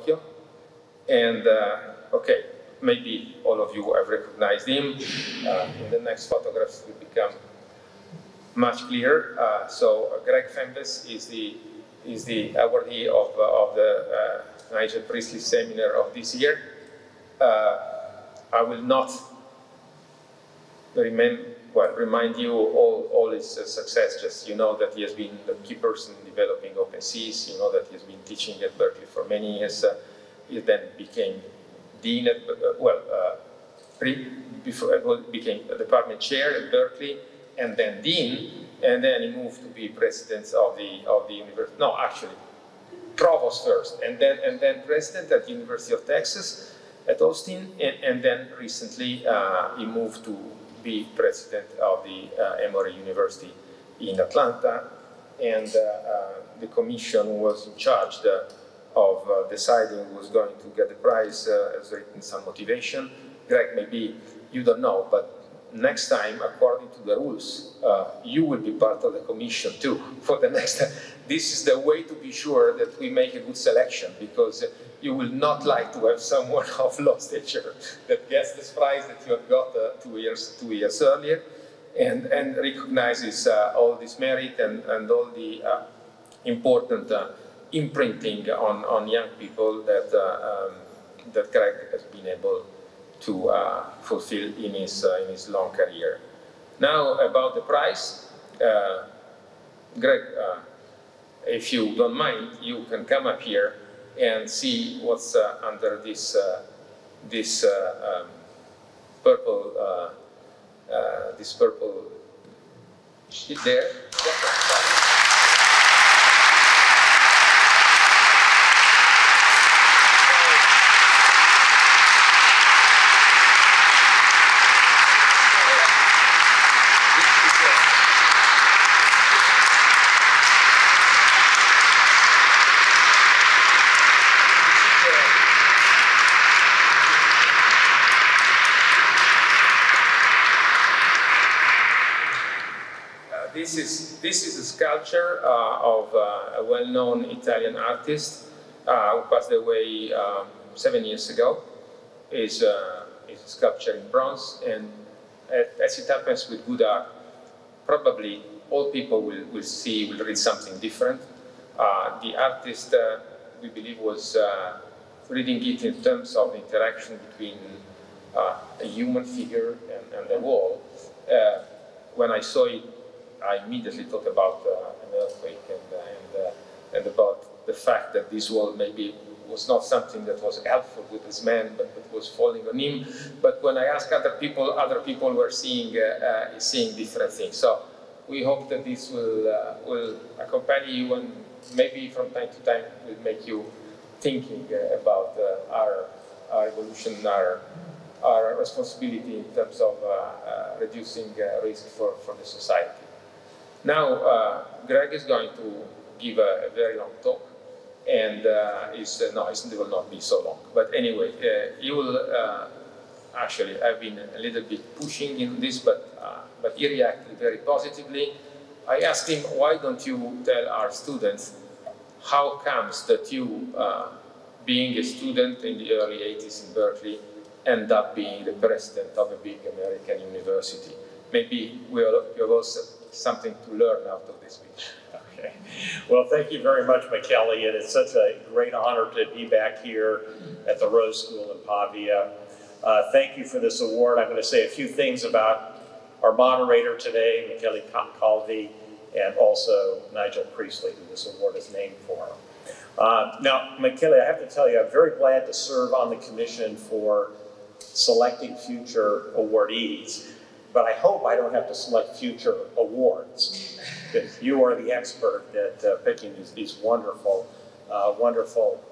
Tokyo. And okay, maybe all of you have recognized him. In the next photographs will become much clearer. So Greg Fenves is the awardee of the Nigel Priestley seminar of this year. I will not remind you all his success. Just you know that he has been the key person in developing OpenSeas. You know that he has been teaching at Berkeley for many years. He then became dean at became a department chair at Berkeley, and then dean, and then he moved to be president of the university. No, actually, provost first, and then president at the University of Texas at Austin, and then recently he moved to be president of the Emory University in Atlanta, and the commission was in charge of deciding who was going to get the prize, has written some motivation. Greg, maybe you don't know, but next time, according to the rules, you will be part of the commission too for the next time. This is the way to be sure that we make a good selection, because you will not like to have someone of low stature that gets this prize that you have got 2 years earlier, and recognizes all this merit and all the important imprinting on young people that that Greg has been able to fulfill in his long career. Now about the prize, Greg, if you don't mind, you can come up here and see what's under this purple sheet there. This is a sculpture of a well-known Italian artist who passed away 7 years ago. It's a sculpture in bronze, and as it happens with good art, probably all people will read something different. The artist, we believe, was reading it in terms of the interaction between a human figure and the wall. When I saw it, I immediately thought about an earthquake and about the fact that this wall maybe was not something that was helpful with this man, but that was falling on him. But when I asked other people were seeing different things. So we hope that this will accompany you, and maybe from time to time will make you thinking about our evolution, our responsibility in terms of reducing risk for the society. Now, Greg is going to give a very long talk, and it will not be so long. But anyway, he will actually, I've been a little bit pushing in this, but he reacted very positively. I asked him, why don't you tell our students how comes that you, being a student in the early 80s in Berkeley, end up being the president of a big American university? Maybe you have also something to learn out of this speech. Okay. Well, thank you very much, Michele. It is such a great honor to be back here at the Rose School in Pavia. Thank you for this award. I'm going to say a few things about our moderator today, Michele Calvi, and also Nigel Priestley, who this award is named for. Now, Michele, I have to tell you, I'm very glad to serve on the commission for selecting future awardees. But I hope I don't have to select future awards, because you are the expert at picking these wonderful, wonderful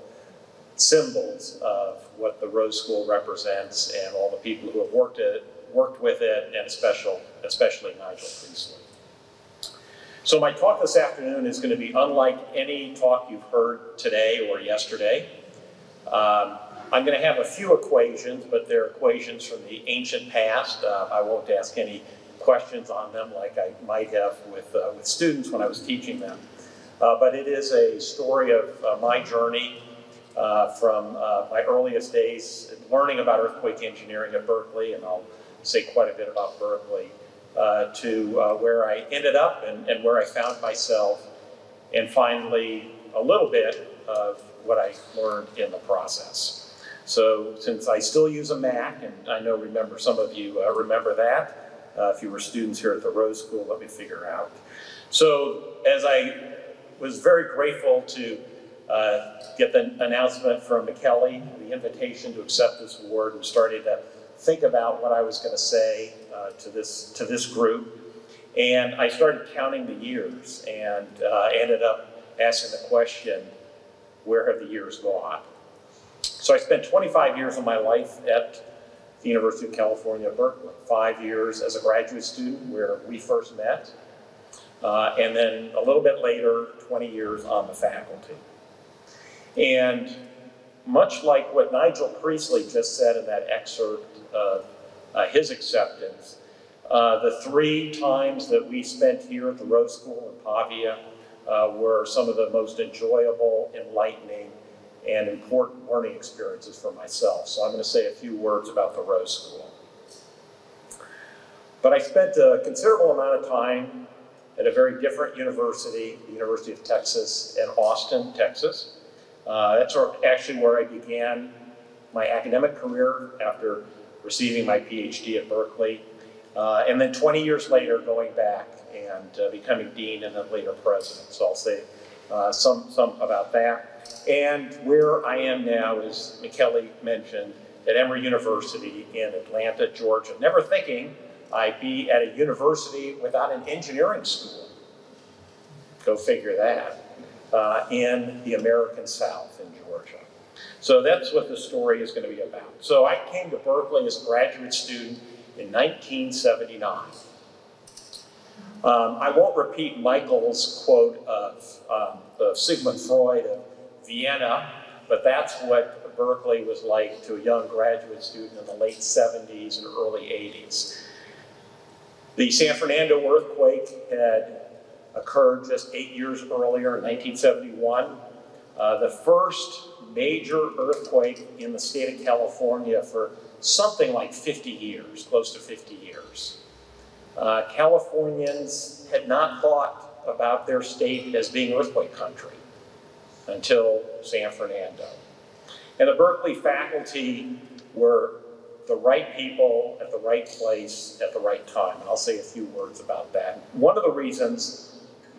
symbols of what the Rose School represents, and all the people who have worked with it, and especially Nigel Priestley. So my talk this afternoon is going to be unlike any talk you've heard today or yesterday. I'm going to have a few equations, but they're equations from the ancient past. I won't ask any questions on them like I might have with students when I was teaching them. But it is a story of my journey from my earliest days learning about earthquake engineering at Berkeley, and I'll say quite a bit about Berkeley, to where I ended up and where I found myself, and finally a little bit of what I learned in the process. So since I still use a Mac, and I know some of you remember that, if you were students here at the Rose School, let me figure out. So as I was very grateful to get the announcement from McKelly, the invitation to accept this award, and started to think about what I was going to say to this group. And I started counting the years and ended up asking the question, where have the years gone? So I spent 25 years of my life at the University of California at Berkeley, 5 years as a graduate student where we first met, and then a little bit later, 20 years on the faculty. And much like what Nigel Priestley just said in that excerpt of his acceptance, the 3 times that we spent here at the Rose School in Pavia were some of the most enjoyable, enlightening, and important learning experiences for myself. So I'm going to say a few words about the Rose School. But I spent a considerable amount of time at a very different university, the University of Texas in Austin, Texas. That's actually where I began my academic career after receiving my PhD at Berkeley. And then 20 years later, going back and becoming dean and then later president. So I'll say some about that. And where I am now, as McKelly mentioned, at Emory University in Atlanta, Georgia. Never thinking I'd be at a university without an engineering school. Go figure that. In the American South in Georgia. So that's what the story is going to be about. So I came to Berkeley as a graduate student in 1979. I won't repeat Michael's quote of Sigmund Freud of Vienna, but that's what Berkeley was like to a young graduate student in the late 70s and early 80s. The San Fernando earthquake had occurred just 8 years earlier in 1971. The first major earthquake in the state of California for something like 50 years, close to 50 years. Californians had not thought about their state as being earthquake country until San Fernando. And the Berkeley faculty were the right people at the right place at the right time. And I'll say a few words about that. One of the reasons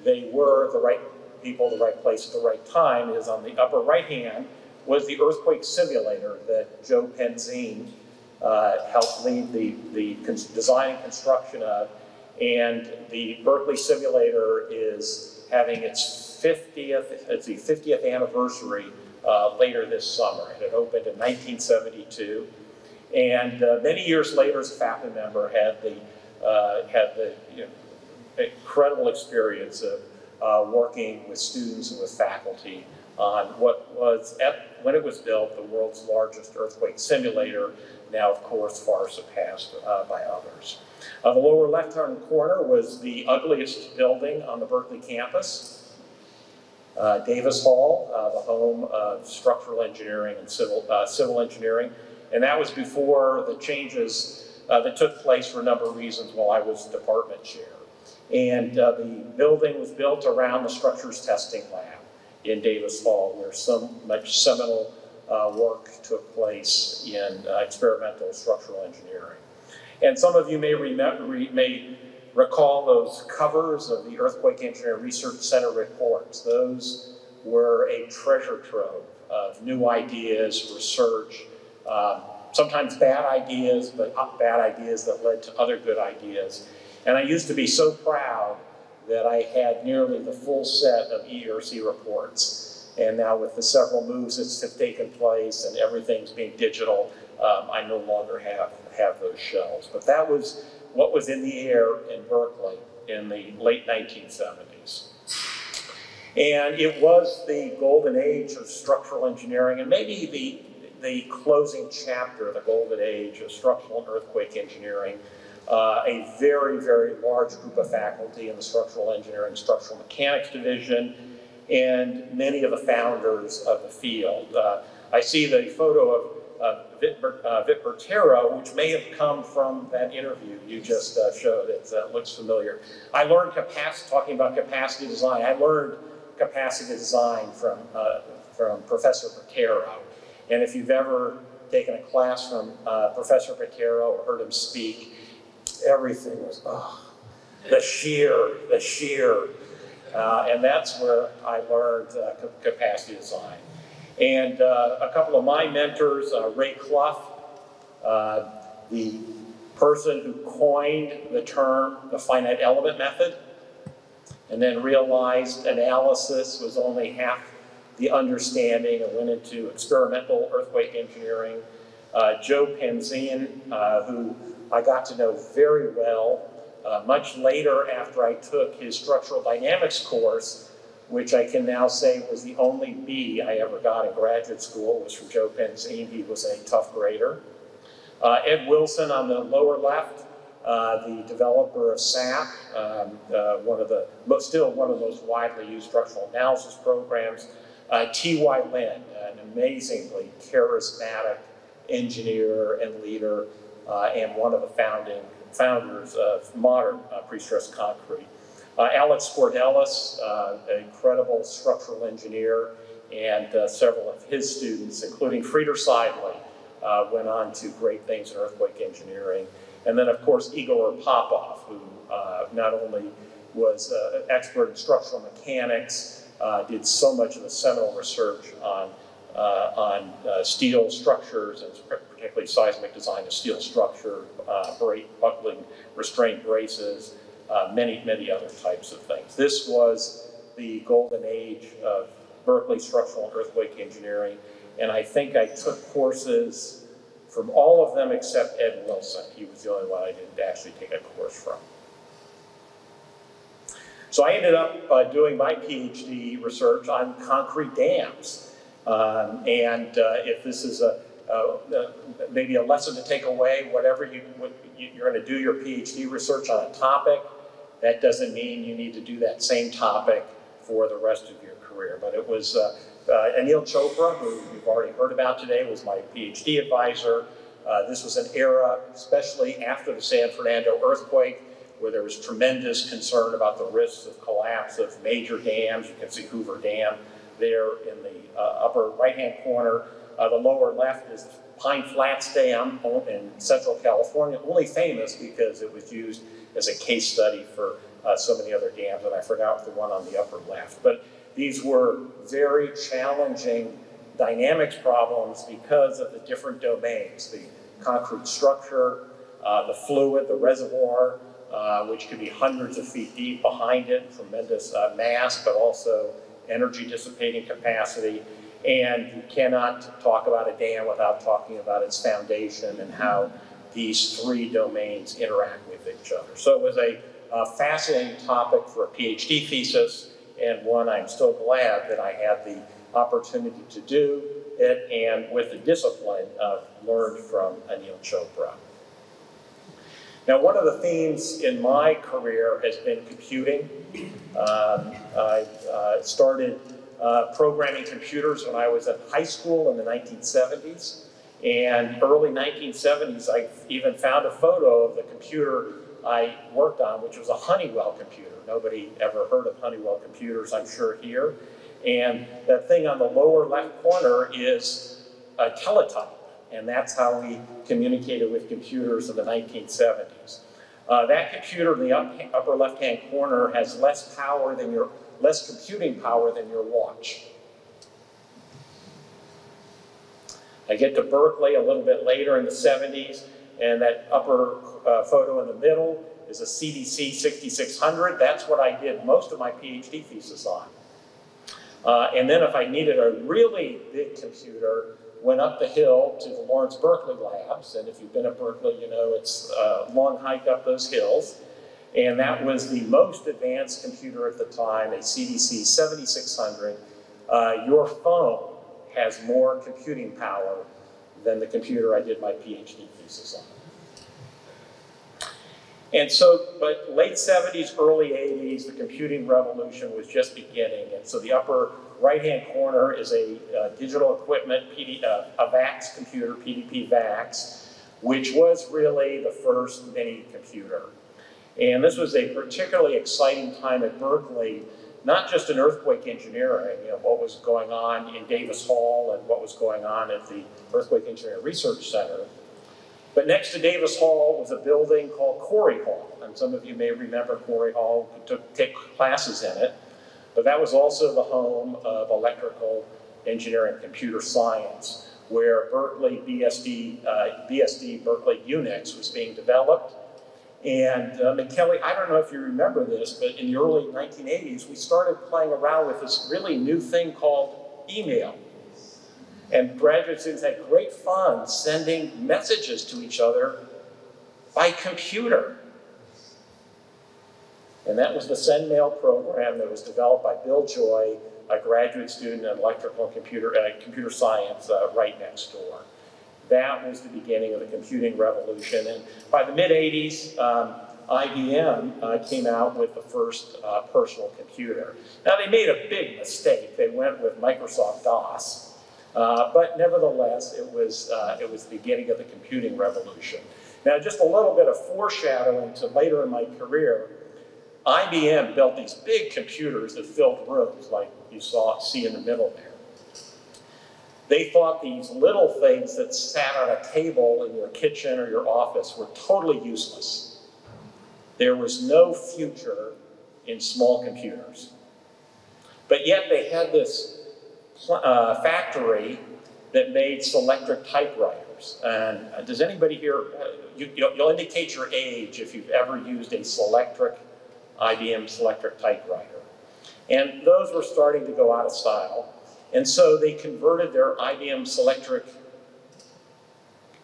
they were the right people, the right place at the right time is on the upper right hand was the earthquake simulator that Joe Penzine helped lead the design and construction of. And the Berkeley simulator is having its 50th anniversary later this summer. And it opened in 1972. And many years later, as a faculty member, had the incredible experience of working with students and with faculty on what was, when it was built, the world's largest earthquake simulator, now, of course, far surpassed by others. The lower left-hand corner was the ugliest building on the Berkeley campus, Davis Hall, the home of structural engineering and civil engineering. And that was before the changes that took place for a number of reasons while I was department chair. And the building was built around the structures testing lab in Davis Hall, where much seminal work took place in experimental structural engineering. And some of you may recall those covers of the Earthquake Engineering Research Center reports. Those were a treasure trove of new ideas, research, sometimes bad ideas, but bad ideas that led to other good ideas. And I used to be so proud that I had nearly the full set of ERC reports. And now with the several moves that have taken place and everything's being digital, I no longer have those shelves. But that was what was in the air in Berkeley in the late 1970s. And it was the golden age of structural engineering, and maybe the closing chapter of the golden age of structural and earthquake engineering. A very, very large group of faculty in the structural engineering, structural mechanics division, and many of the founders of the field. I see the photo of Vitbertero, which may have come from that interview you just showed. It looks familiar. I learned talking about capacity design, I learned capacity design from Professor Bertero. And if you've ever taken a class from Professor Bertero or heard him speak, everything was, the sheer. And that's where I learned capacity design. And a couple of my mentors, Ray Clough, the person who coined the term the finite element method, and then realized analysis was only half the understanding and went into experimental earthquake engineering. Joe Panzian, who I got to know very well much later after I took his structural dynamics course, which I can now say was the only B I ever got in graduate school, was from Joe Panzian. He was a tough grader. Ed Wilson on the lower left, the developer of SAP, still one of the most widely used structural analysis programs. T.Y. Lin, an amazingly charismatic engineer and leader, and one of the founders of modern pre-stressed concrete. Alex Spordellis, an incredible structural engineer, and several of his students, including Frieder Seidley, went on to great things in earthquake engineering. And then, of course, Igor Popov, who not only was an expert in structural mechanics, did so much of the seminal research on steel structures, and particularly seismic design of steel structure, buckling restraint braces, many other types of things. This was the golden age of Berkeley structural and earthquake engineering, and I think I took courses from all of them except Ed Wilson. He was the only one I didn't actually take a course from. So I ended up doing my PhD research on concrete dams. If this is maybe a lesson to take away, whatever you're going to do your PhD research on a topic, that doesn't mean you need to do that same topic for the rest of your career. But it was Anil Chopra, who you've already heard about today, was my PhD advisor. This was an era, especially after the San Fernando earthquake, where there was tremendous concern about the risks of collapse of major dams. You can see Hoover Dam there in the upper right-hand corner. The lower left is Pine Flats Dam in Central California, only famous because it was used as a case study for so many other dams, and I forgot the one on the upper left. But these were very challenging dynamics problems because of the different domains, the concrete structure, the fluid, the reservoir, which could be hundreds of feet deep behind it, tremendous mass, but also energy dissipating capacity. And you cannot talk about a dam without talking about its foundation and how these three domains interact with each other. So it was a fascinating topic for a PhD thesis, and one I'm still glad that I had the opportunity to do it, and with the discipline learned from Anil Chopra. Now, one of the themes in my career has been computing. I started programming computers when I was in high school in the 1970s. And early 1970s, I even found a photo of the computer I worked on, which was a Honeywell computer. Nobody ever heard of Honeywell computers, I'm sure, here. And that thing on the lower left corner is a teletype. And that's how we communicated with computers in the 1970s. That computer in the upper left-hand corner has less computing power than your watch. I get to Berkeley a little bit later in the 70s, and that upper photo in the middle is a CDC 6600. That's what I did most of my PhD thesis on. And then if I needed a really big computer, went up the hill to the Lawrence Berkeley labs, and if you've been at Berkeley, you know it's a long hike up those hills. And that was the most advanced computer at the time, a CDC 7600. Your phone has more computing power than the computer I did my PhD thesis on. And so, but late 70s, early 80s, the computing revolution was just beginning. And so the upper right-hand corner is a digital equipment, a VAX computer, PDP VAX, which was really the first mini computer. And this was a particularly exciting time at Berkeley, not just in earthquake engineering, what was going on in Davis Hall and what was going on at the Earthquake Engineering Research Center. But next to Davis Hall was a building called Corey Hall. And some of you may remember Corey Hall, take classes in it. But that was also the home of electrical engineering and computer science, where Berkeley BSD Berkeley Unix was being developed. And McKelly, I don't know if you remember this, but in the early 1980s, we started playing around with this really new thing called email. And graduate students had great fun sending messages to each other by computer. And that was the SendMail program that was developed by Bill Joy, a graduate student in electrical and computer science right next door. That was the beginning of the computing revolution. And by the mid-80s, IBM came out with the first personal computer. Now, they made a big mistake. They went with Microsoft DOS. But nevertheless, it was the beginning of the computing revolution. Now, just a little bit of foreshadowing to later in my career, IBM built these big computers that filled rooms like you see in the middle there. They thought these little things that sat on a table in your kitchen or your office were totally useless. There was no future in small computers. But yet they had this factory that made Selectric typewriters. And does anybody here, you'll indicate your age if you've ever used a IBM Selectric typewriter. And those were starting to go out of style. And so they converted their IBM Selectric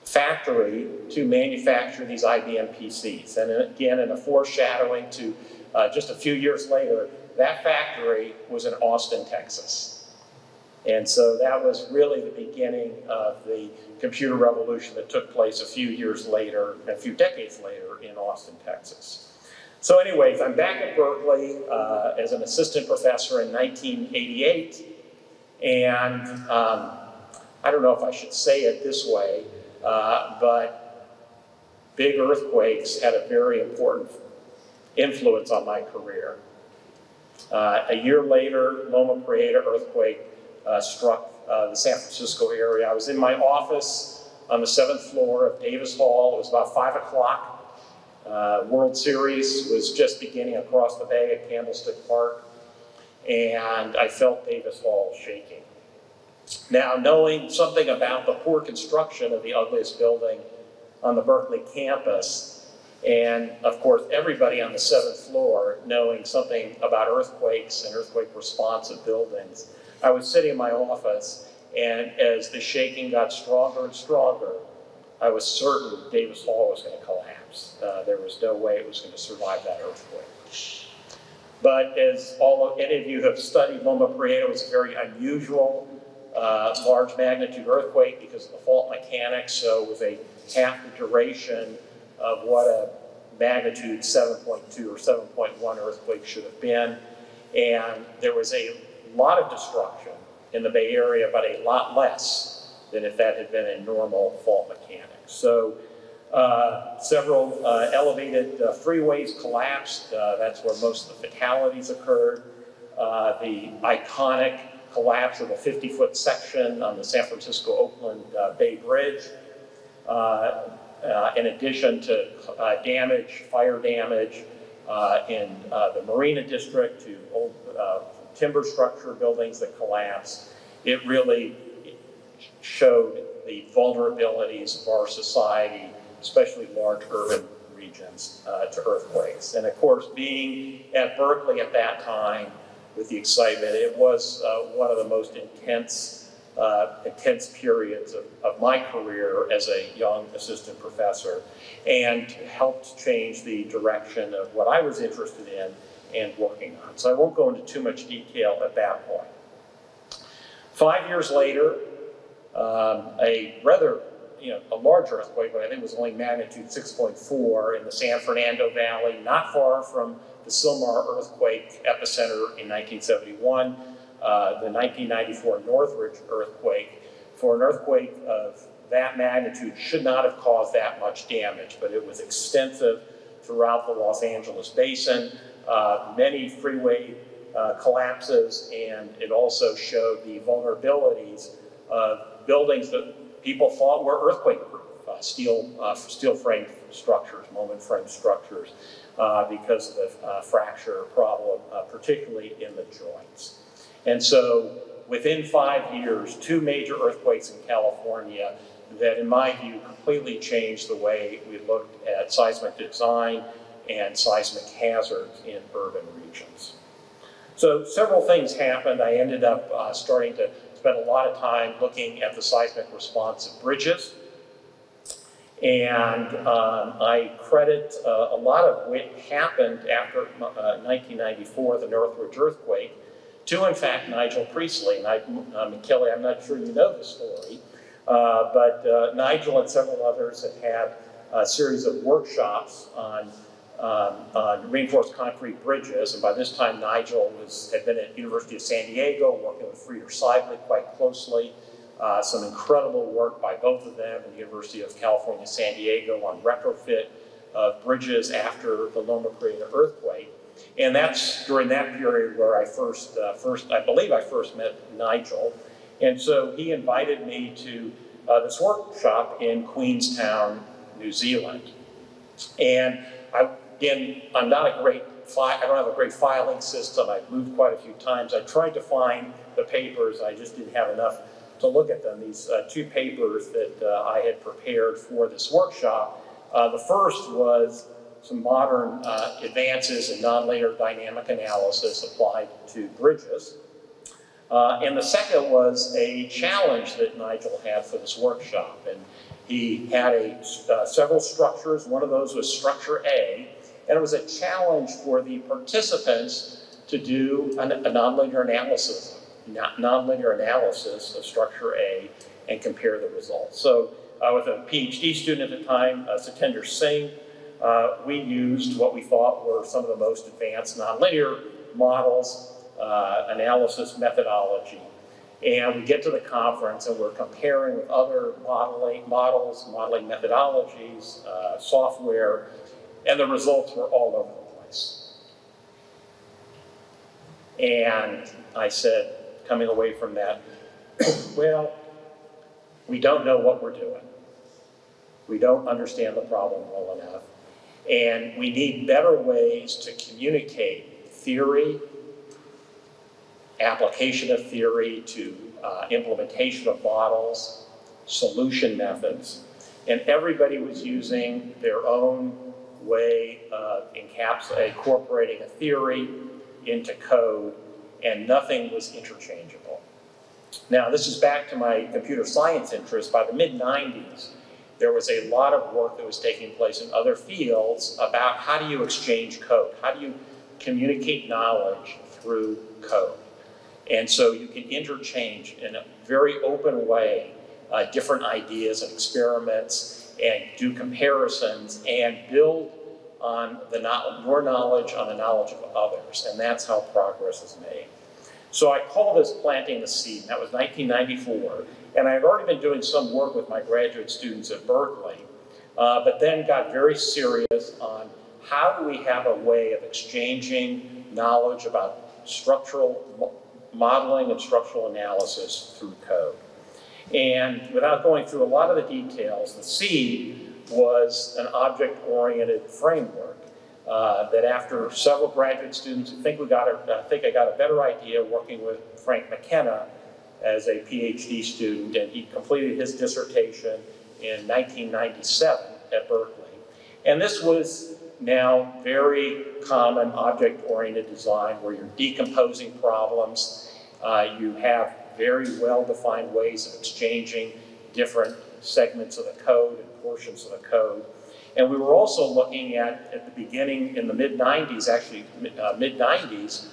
factory to manufacture these IBM PCs. And again, in a foreshadowing to just a few years later, that factory was in Austin, Texas. And so that was really the beginning of the computer revolution that took place a few years later, a few decades later in Austin, Texas. So anyways, I'm back at Berkeley as an assistant professor in 1988. And I don't know if I should say it this way, but big earthquakes had a very important influence on my career. A year later, Loma Prieta earthquake struck the San Francisco area. I was in my office on the 7th floor of Davis Hall. It was about 5 o'clock. World Series was just beginning across the bay at Candlestick Park. And I felt Davis Hall shaking. Now, knowing something about the poor construction of the ugliest building on the Berkeley campus, and of course, everybody on the 7th floor knowing something about earthquakes and earthquake responsive buildings, I was sitting in my office, and as the shaking got stronger and stronger, I was certain Davis Hall was going to collapse. There was no way it was going to survive that earthquake. But as any of you have studied, Loma Prieta was a very unusual large magnitude earthquake because of the fault mechanics. So it was a half the duration of what a magnitude 7.2 or 7.1 earthquake should have been. And there was a lot of destruction in the Bay Area, but a lot less than if that had been a normal fault mechanics. So several elevated freeways collapsed. That's where most of the fatalities occurred. The iconic collapse of a 50-foot section on the San Francisco-Oakland Bay Bridge. In addition to fire damage in the Marina District to old timber structure buildings that collapsed, it really showed the vulnerabilities of our society, especially large urban regions, to earthquakes. And of course, being at Berkeley at that time with the excitement, it was one of the most intense periods of my career as a young assistant professor, and helped change the direction of what I was interested in and working on. So I won't go into too much detail at that point. 5 years later, a rather a large earthquake, but I think it was only magnitude 6.4 in the San Fernando Valley, not far from the Sylmar earthquake epicenter in 1971, the 1994 Northridge earthquake. For an earthquake of that magnitude should not have caused that much damage, but it was extensive throughout the Los Angeles basin, many freeway collapses, and it also showed the vulnerabilities of buildings that people thought were earthquake-proof, steel frame structures, moment frame structures, because of the fracture problem, particularly in the joints. And so within 5 years, 2 major earthquakes in California that, in my view, completely changed the way we looked at seismic design and seismic hazards in urban regions. So several things happened. I ended up starting to spend a lot of time looking at the seismic response of bridges. And I credit a lot of what happened after 1994, the Northridge earthquake, to, in fact, Nigel Priestley. And Kelly, I'm not sure you know the story, but Nigel and several others have had a series of workshops on reinforced concrete bridges. And by this time, Nigel had been at University of San Diego, working with Frieder Seidlich quite closely. Some incredible work by both of them at the University of California, San Diego on retrofit of bridges after the Loma Prieta earthquake. And that's during that period where I I believe I first met Nigel. And so he invited me to this workshop in Queenstown, New Zealand. And again, I don't have a great filing system. I've moved quite a few times. I tried to find the papers. I just didn't have enough to look at them. These 2 papers that I had prepared for this workshop. The first was some modern advances in nonlinear dynamic analysis applied to bridges. And the second was a challenge that Nigel had for this workshop. And he had several structures. One of those was structure A. And it was a challenge for the participants to do a nonlinear analysis of structure A and compare the results. So with a PhD student at the time, Satendra Singh, we used what we thought were some of the most advanced nonlinear models, analysis methodology. And we get to the conference and we're comparing with other modeling methodologies, software, and the results were all over the place. And I said, coming away from that, well, we don't know what we're doing. We don't understand the problem well enough. And we need better ways to communicate theory, application of theory to implementation of models, solution methods. And everybody was using their own way of incorporating a theory into code, and nothing was interchangeable. Now, this is back to my computer science interest. By the mid-90s, there was a lot of work that was taking place in other fields about how do you exchange code? How do you communicate knowledge through code? And so you can interchange in a very open way different ideas and experiments and do comparisons and build on your knowledge on the knowledge of others. And that's how progress is made. So I call this planting the seed. That was 1994. And I had already been doing some work with my graduate students at Berkeley, but then got very serious on how do we have a way of exchanging knowledge about structural modeling and structural analysis through code. And without going through a lot of the details, the seed was an object-oriented framework that after several graduate students, I think I got a better idea working with Frank McKenna as a PhD student, and he completed his dissertation in 1997 at Berkeley. And this was now very common object-oriented design where you're decomposing problems. You have very well-defined ways of exchanging different segments of the code and portions of the code. And we were also looking at the beginning, in the mid-90s, actually mid-90s,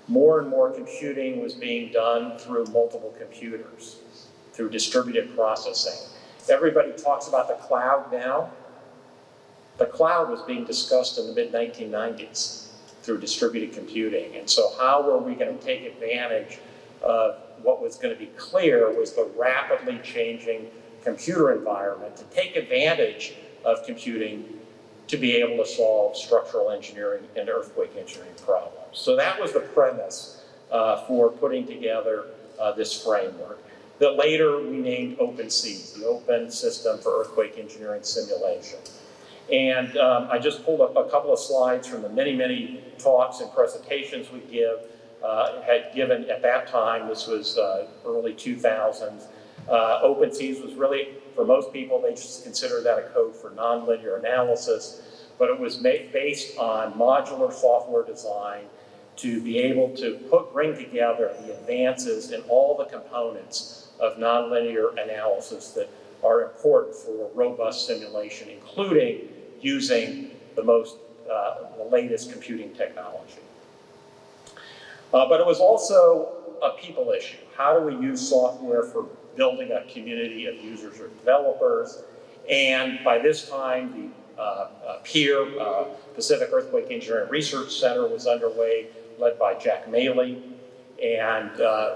more and more computing was being done through multiple computers, through distributed processing. Everybody talks about the cloud now. The cloud was being discussed in the mid-1990s through distributed computing. And so how were we going to take advantage of what was going to be clear was the rapidly changing computer environment to take advantage of computing to be able to solve structural engineering and earthquake engineering problems. So that was the premise for putting together this framework that later we named OpenSeas, the Open System for Earthquake Engineering Simulation. And I just pulled up a couple of slides from the many, many talks and presentations we had given at that time. This was early 2000s. OpenSeas was really, for most people, they just consider that a code for nonlinear analysis, but it was based on modular software design to be able to bring together the advances in all the components of nonlinear analysis that are important for robust simulation, including using the latest computing technology. But it was also a people issue. How do we use software for building a community of users or developers? And by this time, the PEER, Pacific Earthquake Engineering Research Center, was underway, led by Jack Maley, and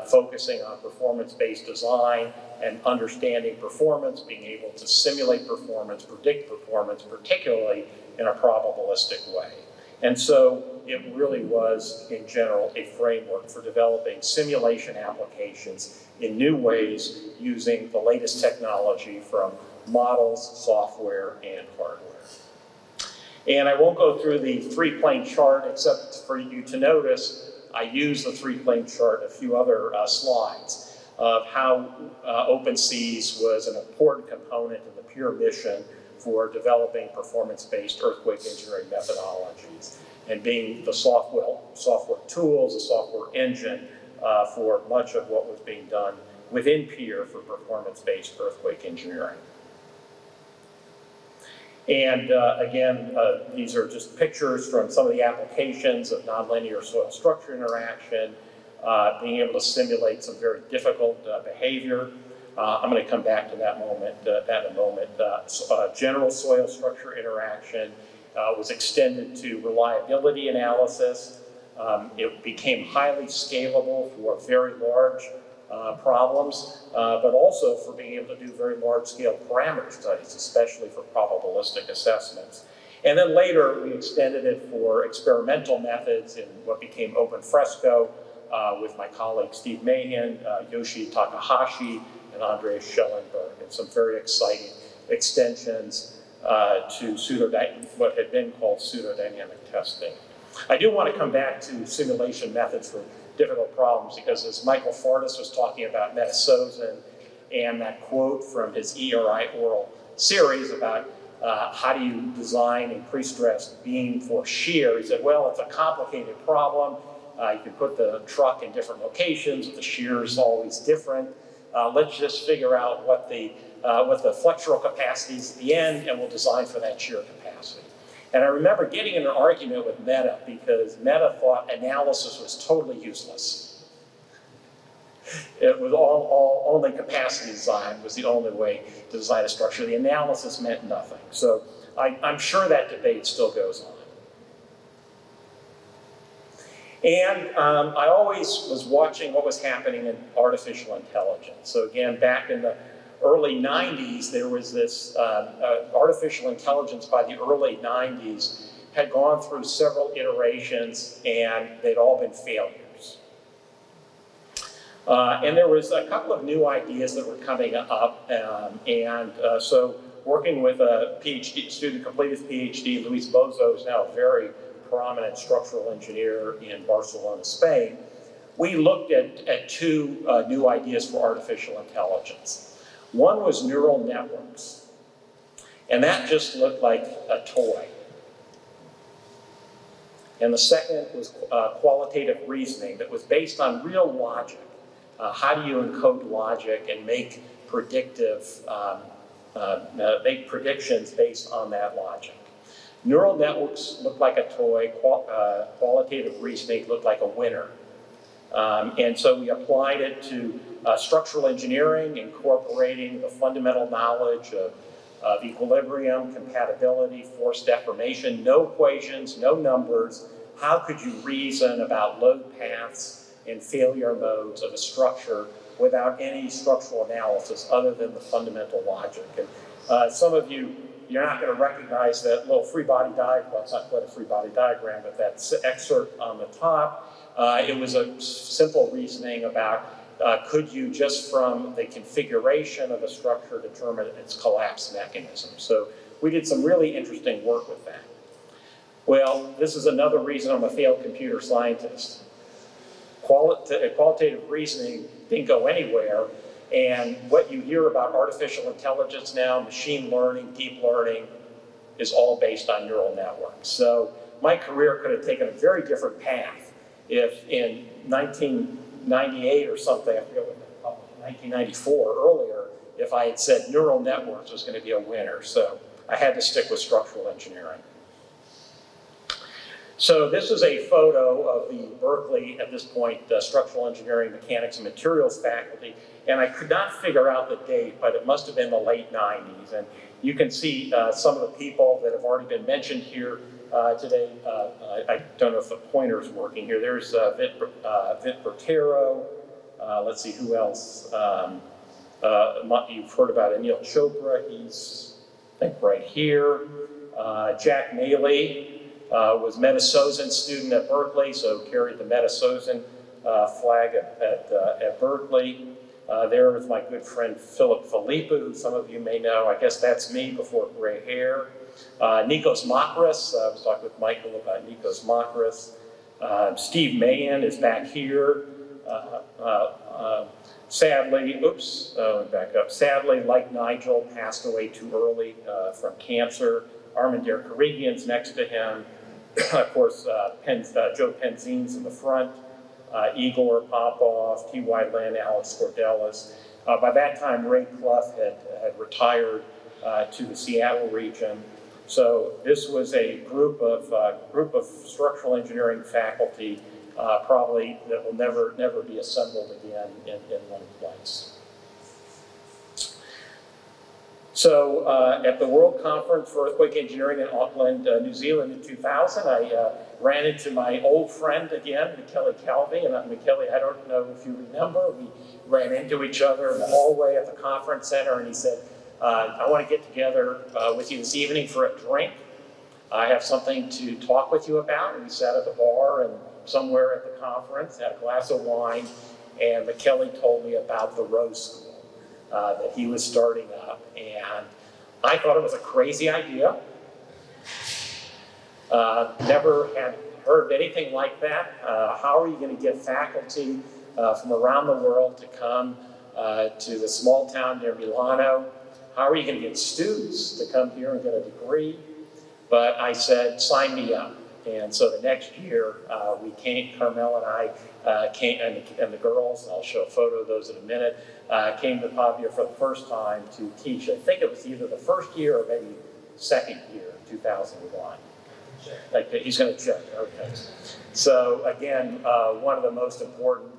focusing on performance-based design and understanding performance, being able to simulate performance, predict performance, particularly in a probabilistic way. And so it really was, in general, a framework for developing simulation applications in new ways using the latest technology from models, software, and hardware. And I won't go through the three-plane chart except for you to notice I use the three-plane chart, a few other slides of how OpenSeas was an important component of the PEER mission for developing performance-based earthquake engineering methodologies and being the software tools, the software engine for much of what was being done within PEER for performance-based earthquake engineering. And again, these are just pictures from some of the applications of nonlinear soil structure interaction, being able to simulate some very difficult behavior. I'm going to come back to that in a moment. General soil structure interaction was extended to reliability analysis. It became highly scalable for very large problems, but also for being able to do very large-scale parameter studies, especially for probabilistic assessments. And then later, we extended it for experimental methods in what became Open Fresco with my colleagues Steve Mahan, Yoshi Takahashi, and Andreas Schellenberg, and some very exciting extensions to what had been called pseudodynamic testing. I do want to come back to simulation methods for difficult problems, because as Michael Fardas was talking about Metasosin and that quote from his ERI oral series about how do you design a pre-stressed beam for shear, he said, well, it's a complicated problem. You can put the truck in different locations, the shear is always different. Let's just figure out what the flexural capacity is at the end, and we'll design for that shear capacity. And I remember getting in an argument with Meta because Meta thought analysis was totally useless. It was only capacity design was the only way to design a structure. The analysis meant nothing. So I'm sure that debate still goes on. And I always was watching what was happening in artificial intelligence. So again, back in the early 90s, there was this artificial intelligence by the early 90s had gone through several iterations, and they'd all been failures. And there was a couple of new ideas that were coming up, so working with a PhD student, completed his PhD, Luis Bozo is now a very prominent structural engineer in Barcelona, Spain. We looked at two new ideas for artificial intelligence. One was neural networks, and that just looked like a toy. And the second was qualitative reasoning that was based on real logic. How do you encode logic and make predictions based on that logic? Neural networks looked like a toy, qualitative reasoning looked like a winner. And so we applied it to structural engineering, incorporating the fundamental knowledge of equilibrium, compatibility, force deformation, no equations, no numbers. How could you reason about load paths and failure modes of a structure without any structural analysis other than the fundamental logic? And some of you, you're not going to recognize that little free body diagram. Well, it's not quite a free body diagram, but that excerpt on the top. It was a simple reasoning about could you just from the configuration of a structure determine its collapse mechanism. So we did some really interesting work with that. Well, this is another reason I'm a failed computer scientist. Qualitative reasoning didn't go anywhere, and what you hear about artificial intelligence now, machine learning, deep learning, is all based on neural networks. So my career could have taken a very different path if in 1998 or something, I forget what that published, 1994 earlier, if I had said neural networks was going to be a winner. So I had to stick with structural engineering. So this is a photo of the Berkeley, at this point, structural engineering, mechanics, and materials faculty. And I could not figure out the date, but it must have been the late 90s. And you can see some of the people that have already been mentioned here today. I don't know if the pointer's working here. There's Vit Bertero. Let's see, who else? You've heard about Anil Chopra. He's, I think, right here. Jack Maley. Was Metasosan student at Berkeley, so carried the Metasosan flag at Berkeley. There was my good friend Philip Philippa, who some of you may know. I guess that's me before gray hair. Nikos Makris, I was talking with Michael about Nikos Makris. Steve Mahan is back here. Sadly, back up. Sadly, like Nigel, passed away too early from cancer. Armandar Karigian's next to him. Of course, Joe Penzine's in the front. Igor Popov, T.Y. Lin, Alex Cordelis. By that time, Ray Clough had retired to the Seattle region. So this was a group of structural engineering faculty probably that will never be assembled again in one place. So at the World Conference for Earthquake Engineering in Auckland, New Zealand in 2000, I ran into my old friend again, Michele Calvi. And Michele, I don't know if you remember, we ran into each other in the hallway at the conference center, and he said, I want to get together with you this evening for a drink. I have something to talk with you about. And we sat at the bar and somewhere at the conference, had a glass of wine, and Michele told me about the Rose School that he was starting up. And I thought it was a crazy idea. Never had heard of anything like that. How are you going to get faculty from around the world to come to the small town near Milano? How are you going to get students to come here and get a degree? But I said, sign me up. And so the next year, we came, Carmel and I came, and the girls, and I'll show a photo of those in a minute, came to Pavia for the first time to teach. I think it was either the first year or maybe second year, 2001. Okay, he's going to check. Okay. So again, one of the most important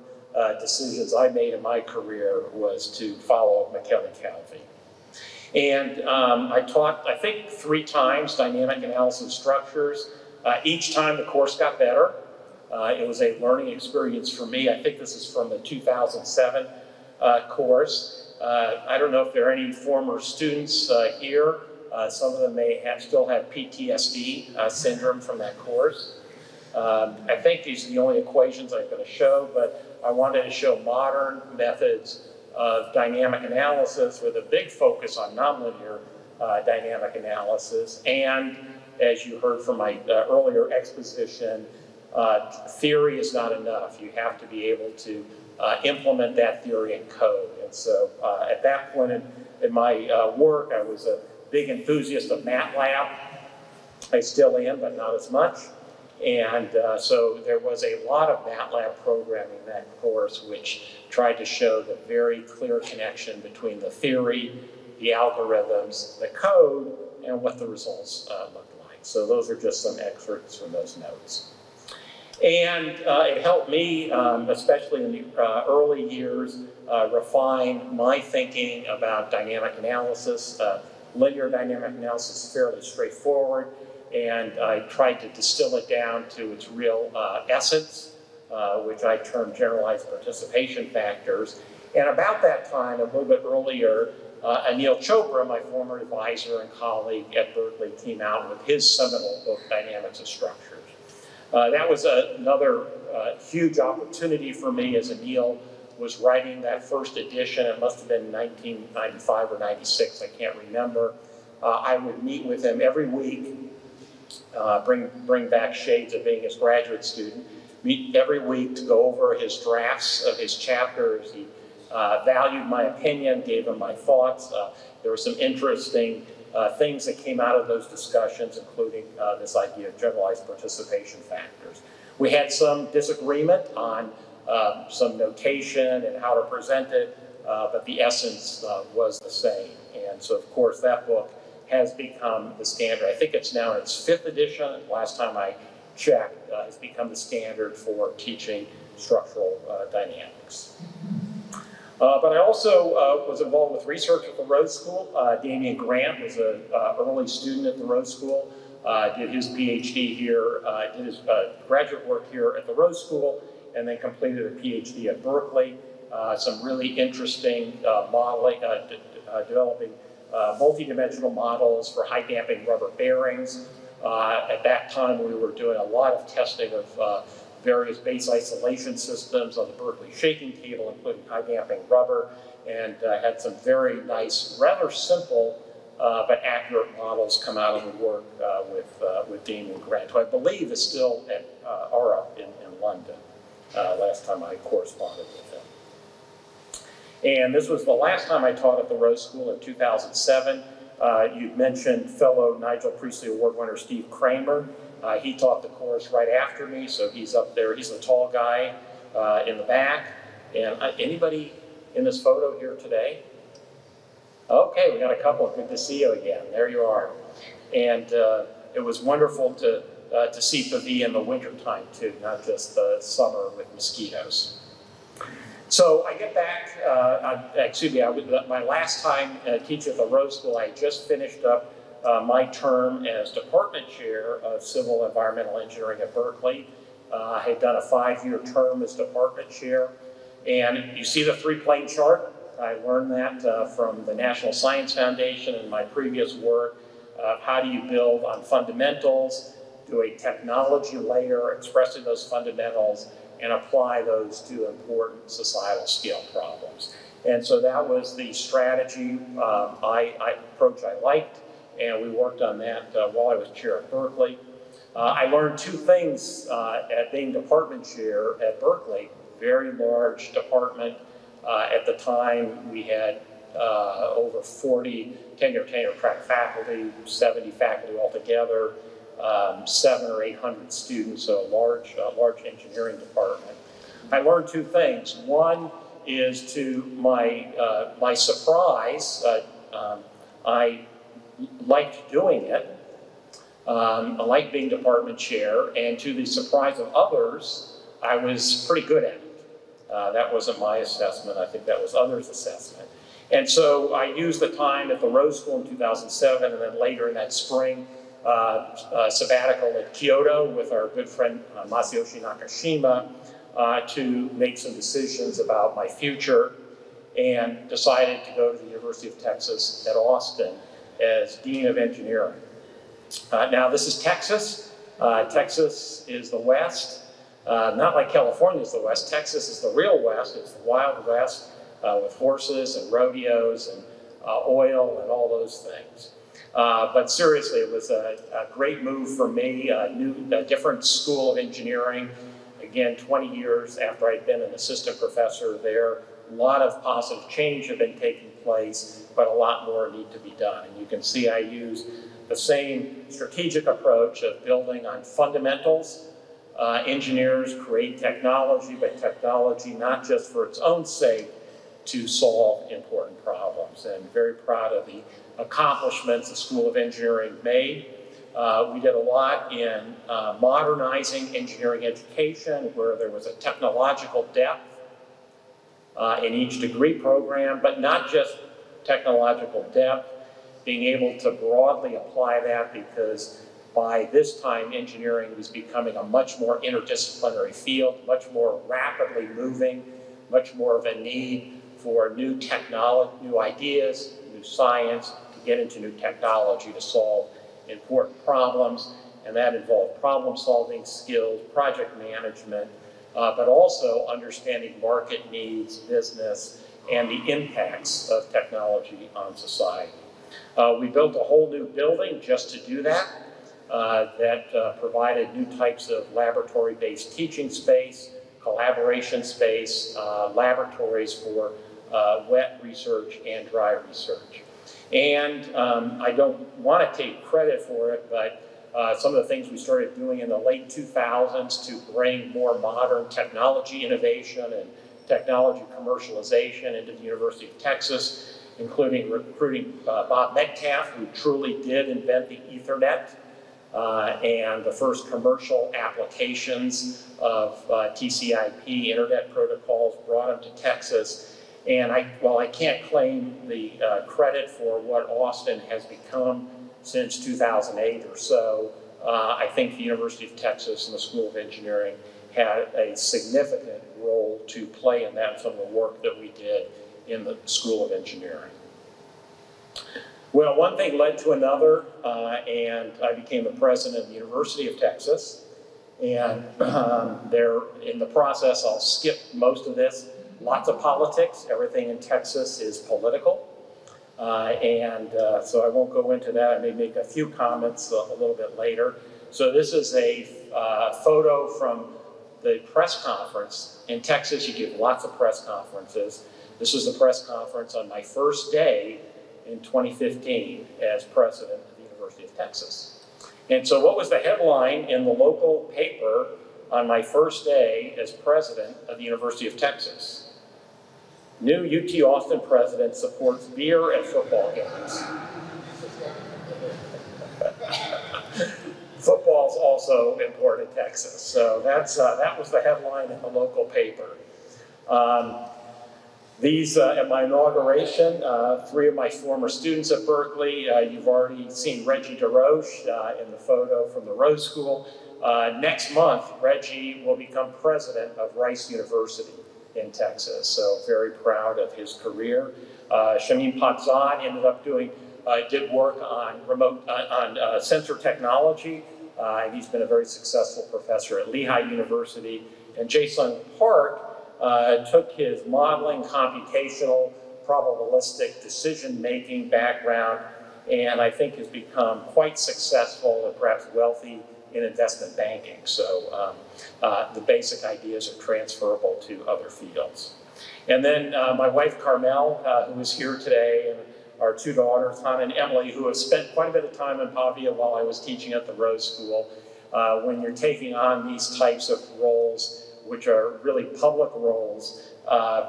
decisions I made in my career was to follow Michele Calvi. And I taught, I think, 3 times dynamic analysis structures. Each time the course got better. It was a learning experience for me. I think this is from the 2007 course. I don't know if there are any former students here. Some of them may still have PTSD syndrome from that course. I think these are the only equations I'm going to show, but I wanted to show modern methods of dynamic analysis with a big focus on nonlinear dynamic analysis. And as you heard from my earlier exposition, theory is not enough. You have to be able to implement that theory in code. And so at that point in my work, I was a big enthusiast of MATLAB. I still am, but not as much. And so there was a lot of MATLAB programming in that course, which tried to show the very clear connection between the theory, the algorithms, the code, and what the results look like. So those are just some excerpts from those notes. And it helped me, especially in the early years, refine my thinking about dynamic analysis. Linear dynamic analysis is fairly straightforward, and I tried to distill it down to its real essence, which I term generalized participation factors. And about that time, a little bit earlier, Anil Chopra, my former advisor and colleague at Berkeley, came out with his seminal book, Dynamics of Structures. That was another huge opportunity for me as Anil was writing that first edition. It must have been 1995 or 96, I can't remember. I would meet with him every week, bring back shades of being his graduate student, meet every week to go over his drafts of his chapters. He valued my opinion, gave him my thoughts. There were some interesting things that came out of those discussions, including this idea of generalized participation factors. We had some disagreement on some notation and how to present it, but the essence was the same. And so, of course, that book has become the standard. I think it's now in its 5th edition. Last time I checked, has become the standard for teaching structural dynamics. But I also was involved with research at the Rose School. Damian Grant was an early student at the Rose School, did his PhD here, did his graduate work here at the Rose School, and then completed a PhD at Berkeley. Some really interesting modeling, developing multi-dimensional models for high damping rubber bearings. At that time, we were doing a lot of testing of various base isolation systems on the Berkeley shaking table, including high damping rubber, and had some very nice, rather simple, but accurate models come out of the work with Damian Grant, who I believe is still at Arup in London, last time I corresponded with him. And this was the last time I taught at the Rose School in 2007. You'd mentioned fellow Nigel Priestley Award winner Steve Kramer. He taught the course right after me, so he's up there. He's the tall guy in the back. And anybody in this photo here today? Okay, we got a couple. Good to see you again. There you are. And it was wonderful to see Pavia in the wintertime too, not just the summer with mosquitoes. So I get back, my last time teaching at the Rose School, I just finished up my term as department chair of civil environmental engineering at Berkeley. I had done a 5-year term as department chair. And you see the 3-plane chart? I learned that from the National Science Foundation and my previous work. How do you build on fundamentals, do a technology layer expressing those fundamentals, and apply those to important societal scale problems. And so that was the strategy approach I liked, and we worked on that while I was chair at Berkeley. I learned 2 things at being department chair at Berkeley. Very large department. At the time, we had over 40 tenure track faculty, 70 faculty altogether, 700 or 800 students, so a large engineering department. I learned 2 things. One is, to my surprise, I liked doing it. I liked being department chair, and to the surprise of others, I was pretty good at it. That wasn't my assessment. I think that was others' assessment. And so I used the time at the Rose School in 2007, and then later in that spring, sabbatical at Kyoto with our good friend Masayoshi Nakashima to make some decisions about my future, and decided to go to the University of Texas at Austin as Dean of Engineering. Now this is Texas. Texas is the West. Not like California is the West. Texas is the real West. It's the Wild West with horses and rodeos and oil and all those things. But seriously, it was a great move for me, a different school of engineering. Again, 20 years after I'd been an assistant professor there, a lot of positive change had been taking place, but a lot more need to be done. And you can see I use the same strategic approach of building on fundamentals. Engineers create technology, but technology not just for its own sake, to solve important problems. And very proud of the accomplishments the School of Engineering made. We did a lot in modernizing engineering education, where there was a technological depth in each degree program, but not just technological depth, being able to broadly apply that, because by this time engineering was becoming a much more interdisciplinary field, much more rapidly moving, much more of a need for new technology, new ideas, new science, to get into new technology to solve important problems. And that involved problem-solving skills, project management, but also understanding market needs, business, and the impacts of technology on society. We built a whole new building just to do that, that provided new types of laboratory-based teaching space, collaboration space, laboratories for wet research and dry research. And I don't want to take credit for it, but some of the things we started doing in the late 2000s to bring more modern technology innovation and technology commercialization into the University of Texas, including recruiting Bob Metcalf, who truly did invent the Ethernet, and the first commercial applications of TCP internet protocols brought him to Texas. And while I can't claim the credit for what Austin has become since 2008 or so, I think the University of Texas and the School of Engineering had a significant role to play in that, some of the work that we did in the School of Engineering. Well, one thing led to another, and I became the president of the University of Texas. And in the process, I'll skip most of this. Lots of politics. Everything in Texas is political. So I won't go into that. I may make a few comments a little bit later. So this is a photo from the press conference. In Texas, you give lots of press conferences. This was the press conference on my first day in 2015 as president of the University of Texas. And so what was the headline in the local paper on my first day as president of the University of Texas? New UT Austin president supports beer at football games. Football's also important in Texas, so that was the headline in the local paper. At my inauguration, 3 of my former students at Berkeley, you've already seen Reggie DeRoche in the photo from the Rose School. Next month, Reggie will become president of Rice University in Texas, so very proud of his career. Shamim Patzad ended up did work on sensor technology, and he's been a very successful professor at Lehigh University. And Jason Park took his modeling, computational, probabilistic decision-making background, and I think has become quite successful and perhaps wealthy in investment banking. So the basic ideas are transferable to other fields. And then my wife, Carmel, who is here today, and our 2 daughters, Hannah and Emily, who have spent quite a bit of time in Pavia while I was teaching at the Rose School. When you're taking on these types of roles, which are really public roles,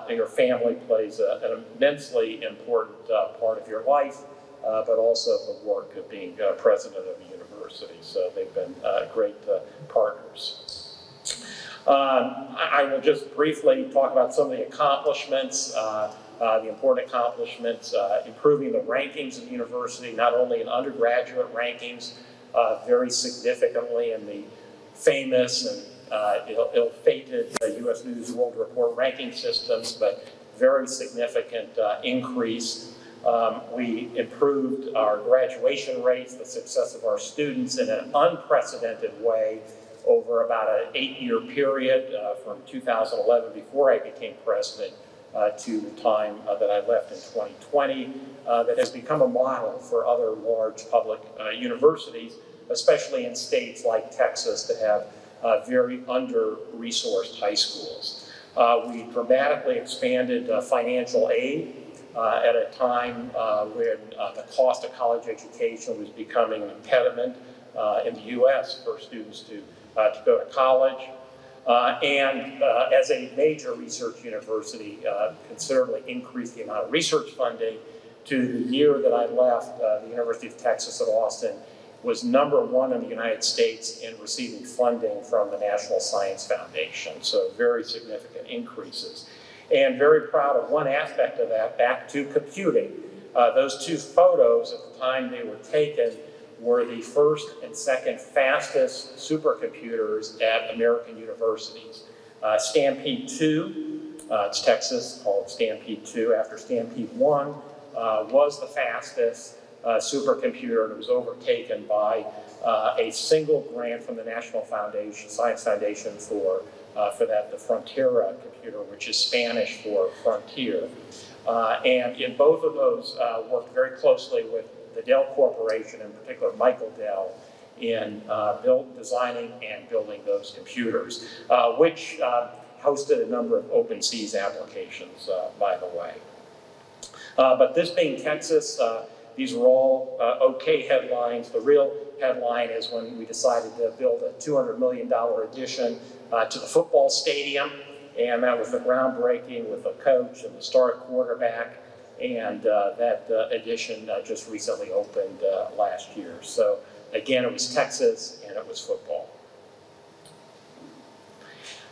your family plays an immensely important part of your life, but also the work of being president of the university. So they've been great partners. I will just briefly talk about some of the accomplishments, the important accomplishments, improving the rankings of the university, not only in undergraduate rankings, very significantly in the famous and ill-fated U.S. News and World Report ranking systems, but very significant increase. We improved our graduation rates, the success of our students in an unprecedented way over about an 8-year period from 2011, before I became president, to the time that I left in 2020, that has become a model for other large public universities, especially in states like Texas that have very under-resourced high schools. We dramatically expanded financial aid at a time when the cost of college education was becoming an impediment in the U.S. for students to go to college. And as a major research university, considerably increased the amount of research funding. To the year that I left the University of Texas at Austin, was #1 in the United States in receiving funding from the National Science Foundation, so very significant increases. And very proud of one aspect of that, back to computing. Those two photos at the time they were taken were the first and second fastest supercomputers at American universities. Stampede 2, it's Texas, called Stampede 2, after Stampede 1, was the fastest supercomputer, and it was overtaken by a single grant from the National Science Foundation for that, the Frontera computer, which is Spanish for frontier. And in both of those, worked very closely with the Dell Corporation, in particular Michael Dell, in designing and building those computers, which hosted a number of OpenSeas applications, by the way. But this being Texas, these were all okay headlines. The real headline is when we decided to build a $200 million addition to the football stadium, and that was the groundbreaking with the coach and the star quarterback, and that addition just recently opened last year. So again, it was Texas and it was football.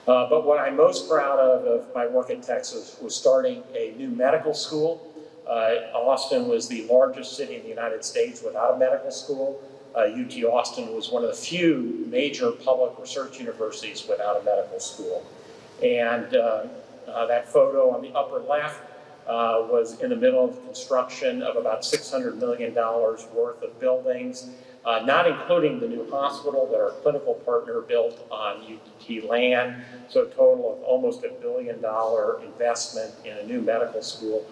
But what I'm most proud of my work at Texas was starting a new medical school. Austin was the largest city in the United States without a medical school. UT Austin was one of the few major public research universities without a medical school. And that photo on the upper left was in the middle of construction of about $600 million worth of buildings, not including the new hospital that our clinical partner built on UT land. So a total of almost $1 billion investment in a new medical school.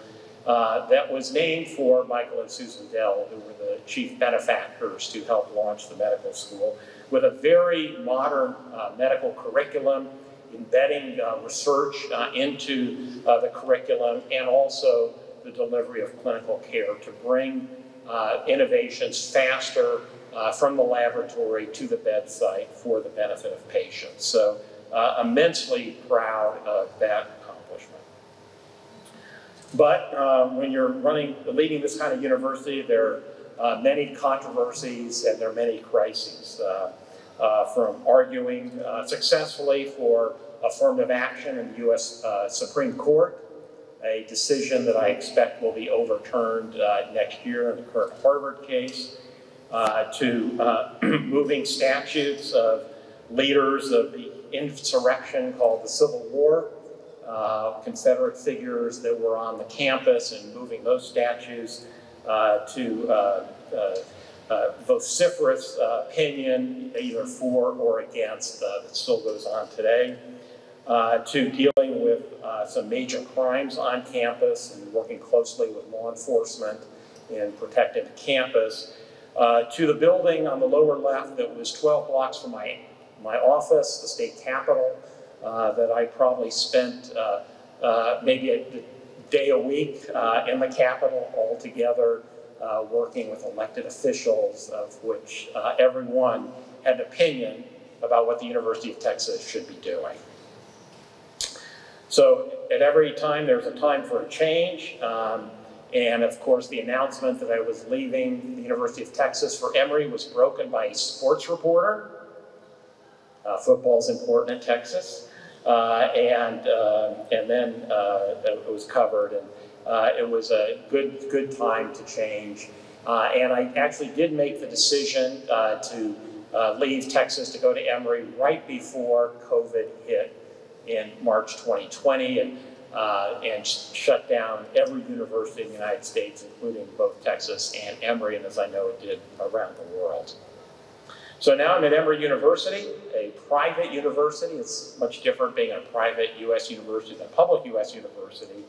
That was named for Michael and Susan Dell, who were the chief benefactors to help launch the medical school, with a very modern medical curriculum, embedding research into the curriculum, and also the delivery of clinical care to bring innovations faster from the laboratory to the bedside for the benefit of patients. So immensely proud of that accomplishment. But when you're leading this kind of university, there are many controversies and there are many crises. From arguing successfully for affirmative action in the U.S. Supreme Court, a decision that I expect will be overturned next year in the current Harvard case, to moving statutes of leaders of the insurrection called the Civil War, Confederate figures that were on the campus, and moving those statutes to vociferous opinion, either for or against, that still goes on today, to dealing with some major crimes on campus and working closely with law enforcement in protecting the campus, to the building on the lower left that was 12 blocks from my office, the state capitol, that I probably spent maybe a day a week in the capitol altogether, working with elected officials, of which everyone had an opinion about what the University of Texas should be doing. So at every time, there's a time for a change. And of course, the announcement that I was leaving the University of Texas for Emory was broken by a sports reporter. Football's important in Texas. And then it was covered. And it was a good time to change. And I actually did make the decision to leave Texas to go to Emory right before COVID hit in March 2020 and shut down every university in the United States, including both Texas and Emory, and as I know it did around the world. So now I'm at Emory University, a private university. It's much different being a private U.S. university than a public U.S. university.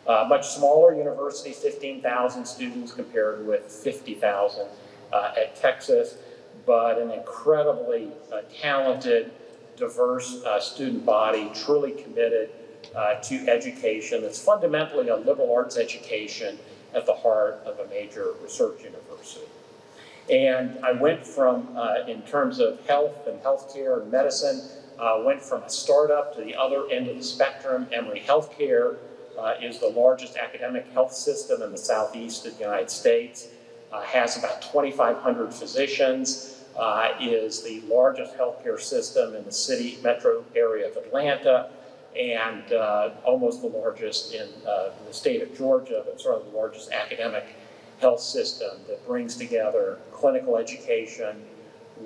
Much smaller university, 15,000 students compared with 50,000 at Texas, but an incredibly talented, diverse student body, truly committed to education. It's fundamentally a liberal arts education at the heart of a major research university. And I went from, in terms of health and healthcare and medicine, went from a startup to the other end of the spectrum. Emory Healthcare is the largest academic health system in the southeast of the United States. has about 2,500 physicians, is the largest healthcare system in the city metro area of Atlanta, and almost the largest in the state of Georgia, but sort of the largest academic health system that brings together clinical education,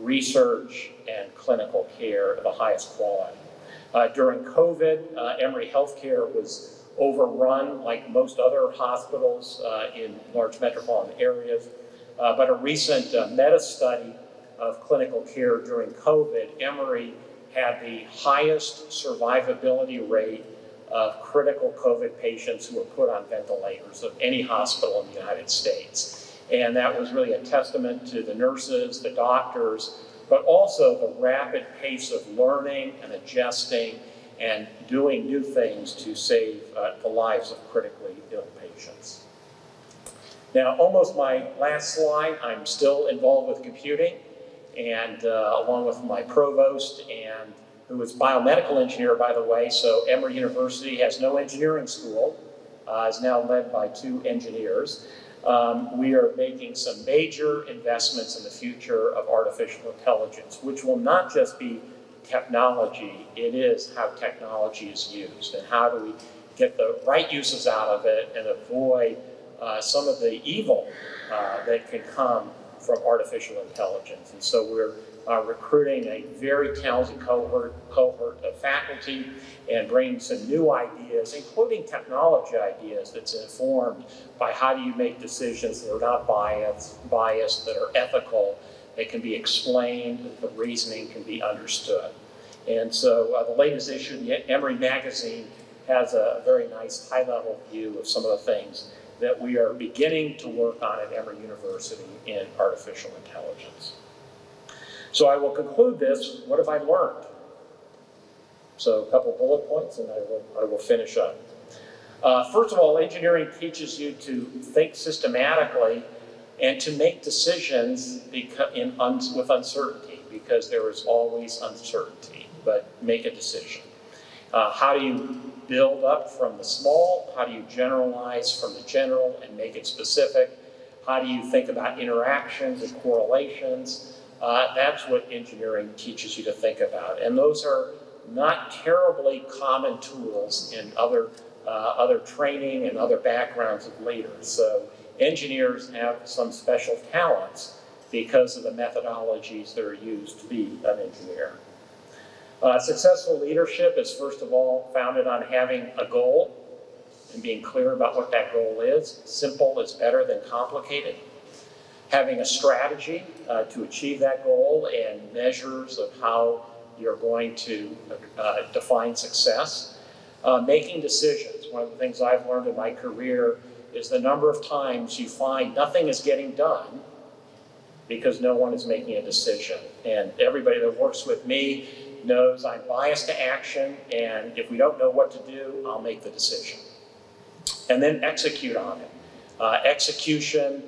research, and clinical care of the highest quality. During COVID, Emory Healthcare was overrun like most other hospitals in large metropolitan areas. But a recent meta-study of clinical care during COVID, Emory had the highest survivability rate of critical COVID patients who were put on ventilators of any hospital in the United States. And that was really a testament to the nurses, the doctors, but also the rapid pace of learning and adjusting and doing new things to save the lives of critically ill patients. Now, almost my last slide, I'm still involved with computing, and along with my provost, and who is a biomedical engineer, by the way, so Emory University has no engineering school, is now led by 2 engineers. We are making some major investments in the future of artificial intelligence, which will not just be technology, it is how technology is used, and how do we get the right uses out of it and avoid some of the evil that can come from artificial intelligence. And so we're recruiting a very talented cohort of faculty and bringing some new ideas, including technology ideas that's informed by how do you make decisions that are not biased, that are ethical, that can be explained, that the reasoning can be understood. And so the latest issue of the Emory magazine has a very nice high-level view of some of the things that we are beginning to work on at Emory University in artificial intelligence. So I will conclude this. What have I learned? So a couple bullet points, and I will finish up. First of all, engineering teaches you to think systematically and to make decisions with uncertainty, because there is always uncertainty, but make a decision. How do you build up from the small? How do you generalize from the general and make it specific? How do you think about interactions and correlations? That's what engineering teaches you to think about. And those are not terribly common tools in other training and other backgrounds of leaders. So engineers have some special talents because of the methodologies that are used to be an engineer. Successful leadership is, first of all, founded on having a goal and being clear about what that goal is. Simple is better than complicated. Having a strategy to achieve that goal and measures of how you're going to define success. Making decisions. One of the things I've learned in my career is the number of times you find nothing is getting done because no one is making a decision. And everybody that works with me knows I'm biased to action, and if we don't know what to do, I'll make the decision. And then execute on it. Execution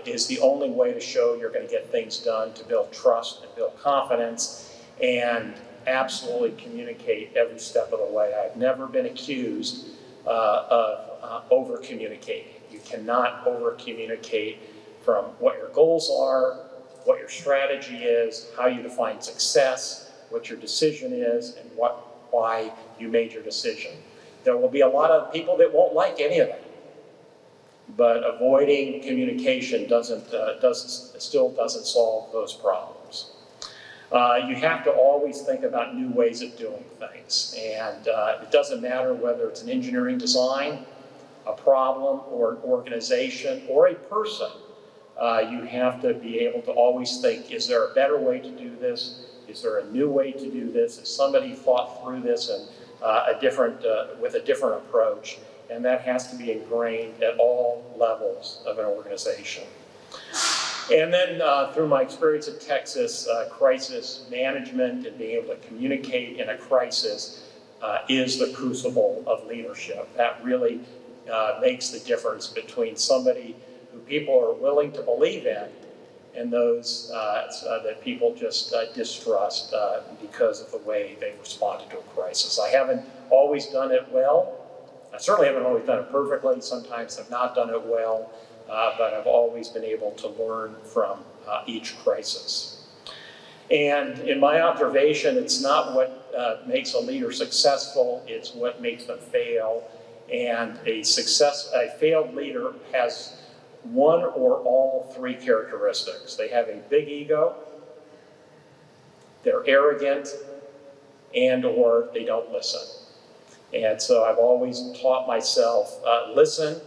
is the only way to show you're going to get things done, to build trust and build confidence, and absolutely communicate every step of the way. I've never been accused of over-communicating. You cannot over-communicate from what your goals are, what your strategy is, how you define success, what your decision is, and why you made your decision. There will be a lot of people that won't like any of that, but avoiding communication still doesn't solve those problems. You have to always think about new ways of doing things, and it doesn't matter whether it's an engineering design, a problem, or an organization, or a person. You have to be able to always think, is there a better way to do this? Is there a new way to do this? Has somebody thought through this and with a different approach? And that has to be ingrained at all levels of an organization. And then through my experience at Texas, crisis management and being able to communicate in a crisis is the crucible of leadership. That really makes the difference between somebody who people are willing to believe in and those that people just distrust because of the way they responded to a crisis. I haven't always done it well. I certainly haven't always done it perfectly. Sometimes I've not done it well. but I've always been able to learn from each crisis. And in my observation, it's not what makes a leader successful, it's what makes them fail. And a failed leader has one or all three characteristics. They have a big ego, they're arrogant, and or they don't listen. And so I've always taught myself, listen.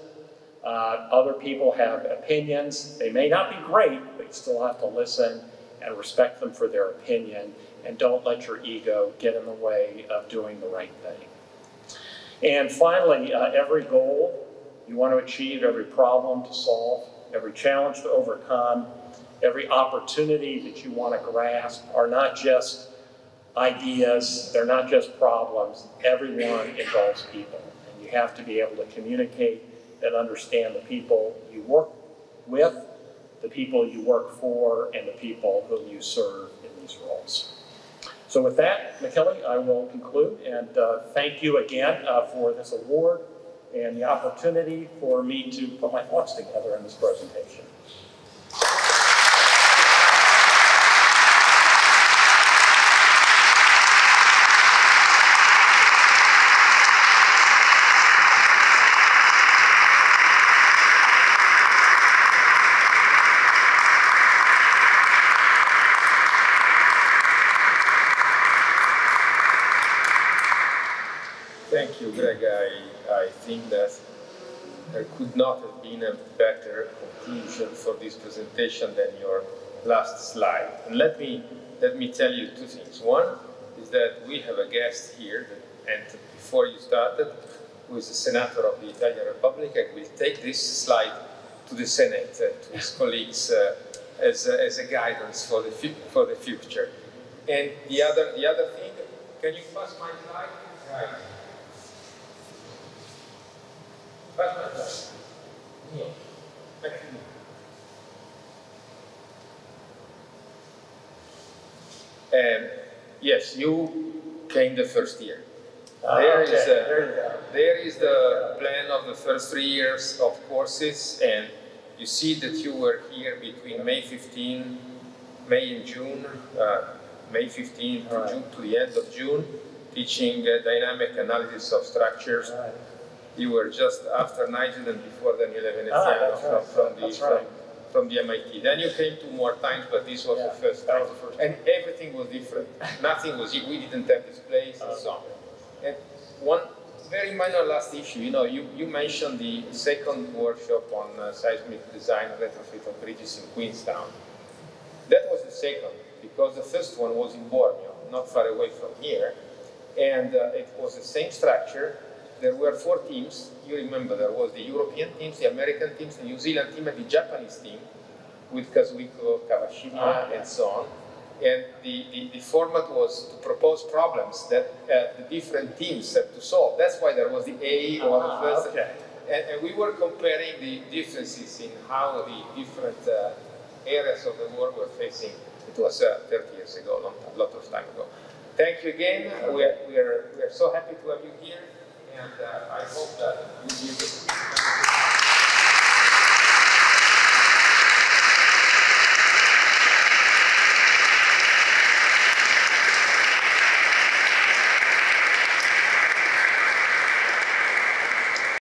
Other people have opinions. They may not be great, but you still have to listen and respect them for their opinion, and don't let your ego get in the way of doing the right thing. And finally, every goal you want to achieve, every problem to solve, every challenge to overcome, every opportunity that you want to grasp are not just ideas, they're not just problems. Everyone involves people, and you have to be able to communicate and understand the people you work with, the people you work for, and the people whom you serve in these roles. So with that, McKelly, I will conclude, and thank you again for this award and the opportunity for me to put my thoughts together in this presentation. Thank you, Greg. I think that there could not have been a better conclusion for this presentation than your last slide. And let me tell you two things. One is that we have a guest here that entered before you started, who is a senator of the Italian Republic, and will take this slide to the Senate, to his colleagues, as a guidance for the future. And the other thing, can you pass my slide? Right. Yes, you came the first year. There is the plan of the first 3 years of courses, and you see that you were here between May and June, May 15 to June, to the end of June, teaching dynamic analysis of structures. Right. You were just after Nigel and before Daniele Veneziano from the MIT. Then you came 2 more times, but this was the first time. And everything was different. Nothing was, we didn't have this place and so on. And one very minor last issue, you mentioned the second workshop on seismic design retrofit of bridges in Queenstown. That was the second, because the first one was in Borneo, not far away from here. And it was the same structure. There were 4 teams. You remember there was the European teams, the American teams, the New Zealand team, and the Japanese team with Kazuhiko Kawashima and so on. And the format was to propose problems that the different teams had to solve. That's why there was the A or the first. Okay. And we were comparing the differences in how the different areas of the world were facing. It was 30 years ago, a lot of time ago. Thank you again. We are so happy to have you here. And I hope that you will be able to